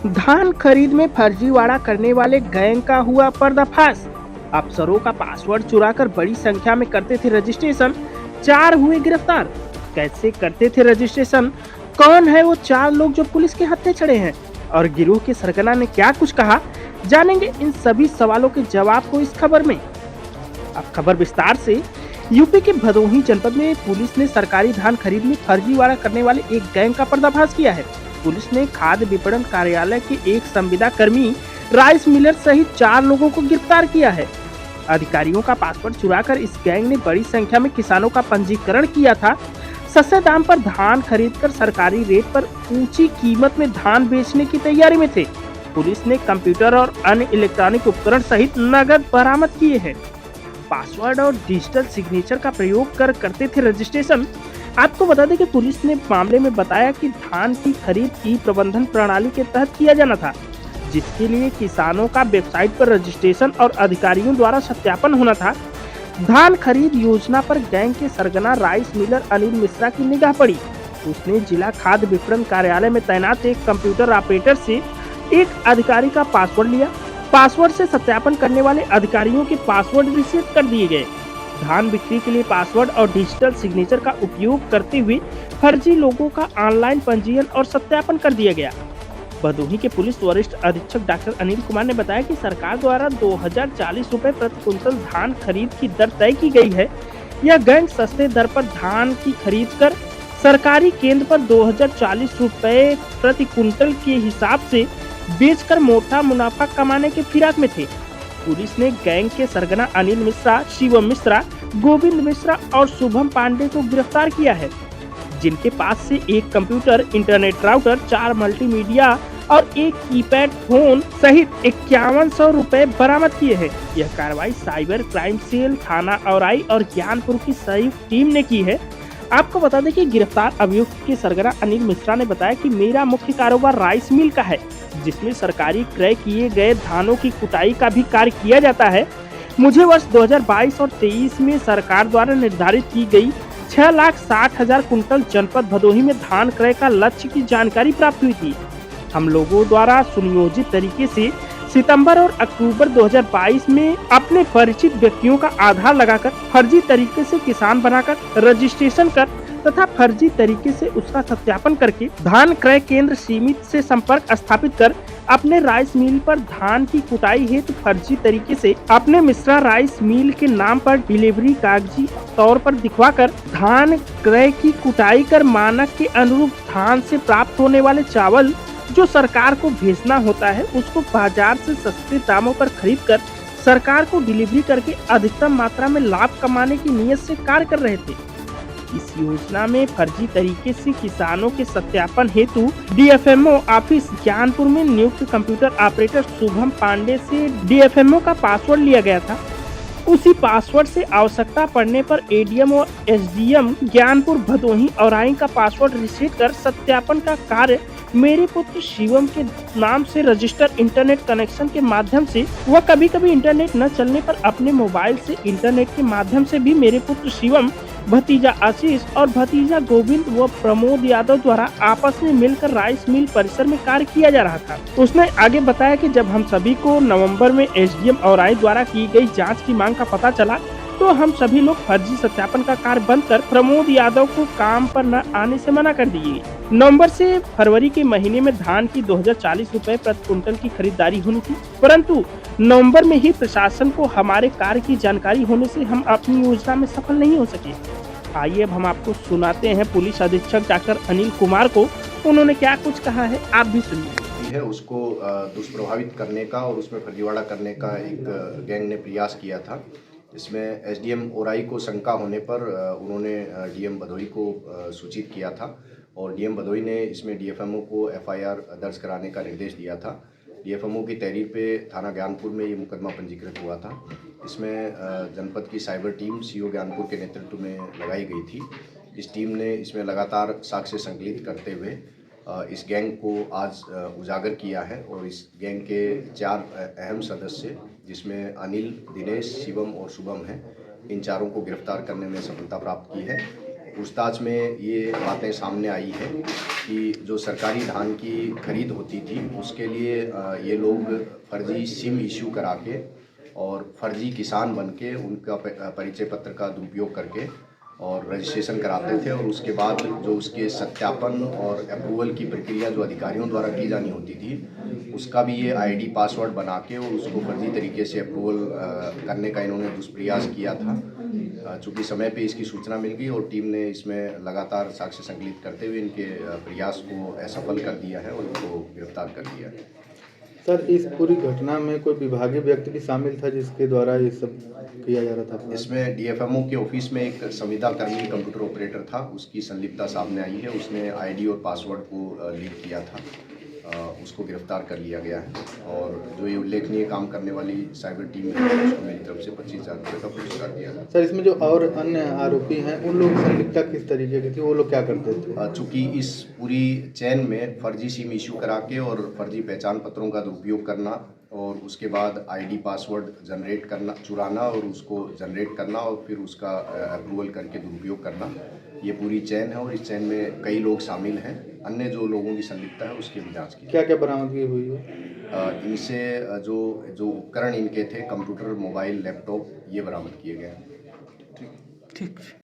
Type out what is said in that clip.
धान खरीद में फर्जीवाड़ा करने वाले गैंग का हुआ पर्दाफाश। अफसरों का पासवर्ड चुराकर बड़ी संख्या में करते थे रजिस्ट्रेशन, 4 हुए गिरफ्तार। कैसे करते थे रजिस्ट्रेशन, कौन है वो 4 लोग जो पुलिस के हत्थे चढ़े हैं, और गिरोह के सरगना ने क्या कुछ कहा, जानेंगे इन सभी सवालों के जवाब को इस खबर में। अब खबर विस्तार से। यूपी के भदोही जनपद में पुलिस ने सरकारी धान खरीद में फर्जीवाड़ा करने वाले एक गैंग का पर्दाफाश किया है। पुलिस ने खाद्य विपणन कार्यालय के एक संविदा कर्मी, राइस मिलर सहित 4 लोगों को गिरफ्तार किया है। अधिकारियों का पासवर्ड चुराकर इस गैंग ने बड़ी संख्या में किसानों का पंजीकरण किया था। सस्ते दाम पर धान खरीदकर सरकारी रेट पर ऊंची कीमत में धान बेचने की तैयारी में थे। पुलिस ने कंप्यूटर और अन्य इलेक्ट्रॉनिक उपकरण सहित नकद बरामद किए हैं। पासवर्ड और डिजिटल सिग्नेचर का प्रयोग कर करते थे रजिस्ट्रेशन। आपको बता दें कि पुलिस ने मामले में बताया कि धान की खरीद ई प्रबंधन प्रणाली के तहत किया जाना था, जिसके लिए किसानों का वेबसाइट पर रजिस्ट्रेशन और अधिकारियों द्वारा सत्यापन होना था। धान खरीद योजना पर गैंग के सरगना राइस मिलर अनिल मिश्रा की निगाह पड़ी। उसने जिला खाद्य विपणन कार्यालय में तैनात एक कंप्यूटर ऑपरेटर से एक अधिकारी का पासवर्ड लिया। पासवर्ड से सत्यापन करने वाले अधिकारियों के पासवर्ड रिसेट कर दिए गए। धान बिक्री के लिए पासवर्ड और डिजिटल सिग्नेचर का उपयोग करते हुए फर्जी लोगों का ऑनलाइन पंजीयन और सत्यापन कर दिया गया। भदोही के पुलिस वरिष्ठ अधीक्षक डॉक्टर अनिल कुमार ने बताया कि सरकार द्वारा 2040 रुपए प्रति कुंतल धान खरीद की दर तय की गई है। यह गैंग सस्ते दर पर धान की खरीद कर सरकारी केंद्र पर 2040 रुपए प्रति कुंतल के हिसाब से बेचकर मोटा मुनाफा कमाने के फिराक में थे। पुलिस ने गैंग के सरगना अनिल मिश्रा, शिवम मिश्रा, गोविंद मिश्रा और शुभम पांडे को गिरफ्तार किया है, जिनके पास से एक कंप्यूटर, इंटरनेट राउटर, 4 मल्टीमीडिया और एक कीपैड फोन सहित 5100 रुपए बरामद किए हैं। यह कार्रवाई साइबर क्राइम सेल, थाना औराई और ज्ञानपुर की संयुक्त टीम ने की है। आपको बता दें कि गिरफ्तार अभियुक्त के सरगना अनिल मिश्रा ने बताया कि मेरा मुख्य कारोबार राइस मिल का है, जिसमें सरकारी क्रय किए गए धानों की कुटाई का भी कार्य किया जाता है। मुझे वर्ष 2022 और 23 में सरकार द्वारा निर्धारित की गई 6,60,000 कुंटल जनपद भदोही में धान क्रय का लक्ष्य की जानकारी प्राप्त हुई थी। हम लोगों द्वारा सुनियोजित तरीके से सितंबर और अक्टूबर 2022 में अपने परिचित व्यक्तियों का आधार लगाकर फर्जी तरीके से किसान बनाकर रजिस्ट्रेशन कर तथा फर्जी तरीके से उसका सत्यापन करके धान क्रय केंद्र सीमित से संपर्क स्थापित कर अपने राइस मिल पर धान की कुटाई हेतु फर्जी तरीके से अपने मिश्रा राइस मिल के नाम पर डिलीवरी कागजी तौर पर दिखवाकर धान क्रय की कुटाई कर मानक के अनुरूप धान से प्राप्त होने वाले चावल जो सरकार को भेजना होता है, उसको बाजार से सस्ते दामों पर खरीदकर सरकार को डिलीवरी करके अधिकतम मात्रा में लाभ कमाने की नीयत से कार्य कर रहे थे। इस योजना में फर्जी तरीके से किसानों के सत्यापन हेतु डीएफएमओ ऑफिस ज्ञानपुर में नियुक्त कंप्यूटर ऑपरेटर शुभम पांडे से डीएफएमओ का पासवर्ड लिया गया था। उसी पासवर्ड से आवश्यकता पड़ने पर एडीएम और एसडीएम ज्ञानपुर, भदोही और आई का पासवर्ड रिसेट कर सत्यापन का कार्य मेरे पुत्र शिवम के नाम से रजिस्टर इंटरनेट कनेक्शन के माध्यम से व कभी कभी इंटरनेट न चलने पर अपने मोबाइल से इंटरनेट के माध्यम से भी मेरे पुत्र शिवम, भतीजा आशीष और भतीजा गोविंद व प्रमोद यादव द्वारा आपस में मिलकर राइस मिल परिसर में कार्य किया जा रहा था। उसने आगे बताया कि जब हम सभी को नवंबर में एसडीएम और आई द्वारा की गई जांच की मांग का पता चला, तो हम सभी लोग फर्जी सत्यापन का कार्य बंद कर प्रमोद यादव को काम पर न आने से मना कर दिए। नवंबर से फरवरी के महीने में धान की 2040 रुपए प्रति कुंटल की खरीदारी होनी थी, परंतु नवंबर में ही प्रशासन को हमारे कार्य की जानकारी होने से हम अपनी योजना में सफल नहीं हो सके। आइए अब हम आपको सुनाते हैं पुलिस अधीक्षक डॉक्टर अनिल कुमार को, उन्होंने क्या कुछ कहा है, आप भी सुनिए। है उसको दुष्प्रभावित करने का और उसमें फर्जीवाड़ा करने का एक गैंग ने प्रयास किया था। इसमें एसडीएम ओराई को शंका होने पर उन्होंने डीएम भदोही को सूचित किया था और डीएम भदोही ने इसमें डीएफएमओ को एफआईआर दर्ज कराने का निर्देश दिया था। डीएफएमओ की तहरीर पे थाना ज्ञानपुर में ये मुकदमा पंजीकृत हुआ था। इसमें जनपद की साइबर टीम सीओ ज्ञानपुर के नेतृत्व में लगाई गई थी। इस टीम ने इसमें लगातार साक्ष्य संकलित करते हुए इस गैंग को आज उजागर किया है और इस गैंग के 4 अहम सदस्य, जिसमें अनिल, दिनेश, शिवम और शुभम हैं, इन चारों को गिरफ्तार करने में सफलता प्राप्त की है। पूछताछ में ये बातें सामने आई है कि जो सरकारी धान की खरीद होती थी उसके लिए ये लोग फर्जी सिम इश्यू करा के और फर्जी किसान बन के उनका परिचय पत्र का दुरुपयोग करके और रजिस्ट्रेशन कराते थे और उसके बाद जो उसके सत्यापन और अप्रूवल की प्रक्रिया जो अधिकारियों द्वारा की जानी होती थी उसका भी ये आईडी पासवर्ड बना के और उसको फर्जी तरीके से अप्रूवल करने का इन्होंने दुष्प्रयास किया था। चूँकि समय पे इसकी सूचना मिल गई और टीम ने इसमें लगातार साक्ष्य संकलित करते हुए इनके प्रयास को असफल कर दिया है और इनको गिरफ्तार कर लिया है। सर, इस पूरी घटना में कोई विभागीय व्यक्ति भी शामिल था जिसके द्वारा ये सब किया जा रहा था? इसमें डीएफएमओ के ऑफिस में एक संविदा कर्मी कंप्यूटर ऑपरेटर था, उसकी संलिप्तता सामने आई है। उसने आईडी और पासवर्ड को लीक किया था, उसको गिरफ्तार कर लिया गया है और जो ये उल्लेखनीय काम करने वाली साइबर टीम है उसको मेरी तरफ से 25,000 रुपये का पुरस्कार दिया गया। सर, इसमें जो और अन्य आरोपी हैं उन लोगों की संलिप्तता किस तरीके की थी, वो लोग क्या करते थे? चूँकि इस पूरी चैन में फर्जी सिम इशू करा के और फर्जी पहचान पत्रों का दुरुपयोग करना और उसके बाद आईडी पासवर्ड जनरेट करना, चुराना और उसको जनरेट करना और फिर उसका अप्रूवल करके दुरुपयोग करना, ये पूरी चैन है और इस चैन में कई लोग शामिल हैं। अन्य जो लोगों की संलिप्तता है उसकी भी जांच की। क्या क्या बरामदगी हुई है? इनसे जो उपकरण इनके थे, कंप्यूटर, मोबाइल, लैपटॉप, ये बरामद किए गए हैं। ठीक।